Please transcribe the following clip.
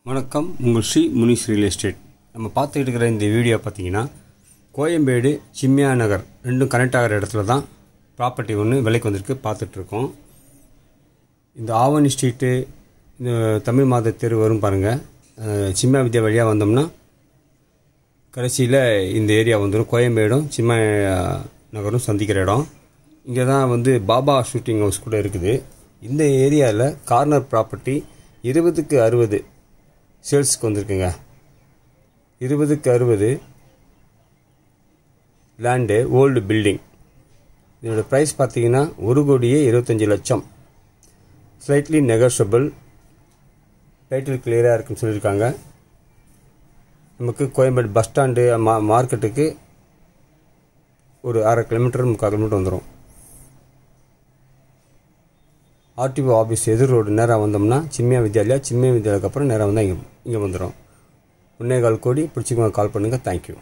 வணக்கம். உங்கள் Sri Munis real estate. நம்ம பார்த்துக்கிட்டு இருக்கிற இந்த வீடியோ பார்த்தீங்கன்னா கோயம்பேடு சிம்மியா நகர் ரெண்டும் கனெக்ட் ஆகிற இடத்துல தான் ப்ராப்பர்ட்டி ஒன்று விலைக்கு வந்திருக்கு பார்த்துட்ருக்கோம். இந்த ஆவணி ஸ்ட்ரீட்டு, இந்த தமிழ் மாத தெரு வரும் பாருங்கள். சிம்மியா வித்யா வழியாக வந்தோம்னா கடைசியில் இந்த ஏரியா வந்துடும். கோயம்பேடும் சிம்மியா நகரும் சந்திக்கிற இடம். இங்கே தான் வந்து பாபா ஷூட்டிங் ஹவுஸ் கூட இருக்குது. இந்த ஏரியாவில் கார்னர் ப்ராப்பர்ட்டி 20க்கு 60 சேல்ஸுக்கு வந்திருக்குங்க. 20க்கு 60 லேண்டு, ஓல்டு பில்டிங். இதோட ப்ரைஸ் பார்த்தீங்கன்னா 1,25,00,000. Slightly negotiable. டைட்டில் கிளியராக இருக்குன்னு சொல்லியிருக்காங்க. நமக்கு கோயம்பேடு பஸ் ஸ்டாண்டு மார்க்கெட்டுக்கு ஒரு 1/2 கிலோமீட்டர் 3/4 கிலோமீட்டர் வந்துடும். ஆர்டிஓ ஆஃபீஸ் எதிர் ரோடு நேராக வந்தோம்னா சிம்மியா வித்யாலயா, சிம்மியா வித்யாலயாக்கு அப்புறம் நேராக வந்தால் இங்கே வந்துடும். 1.25 கோடி. பிடிச்சிக்கோங்க, கால் பண்ணுங்கள். தேங்க்யூ.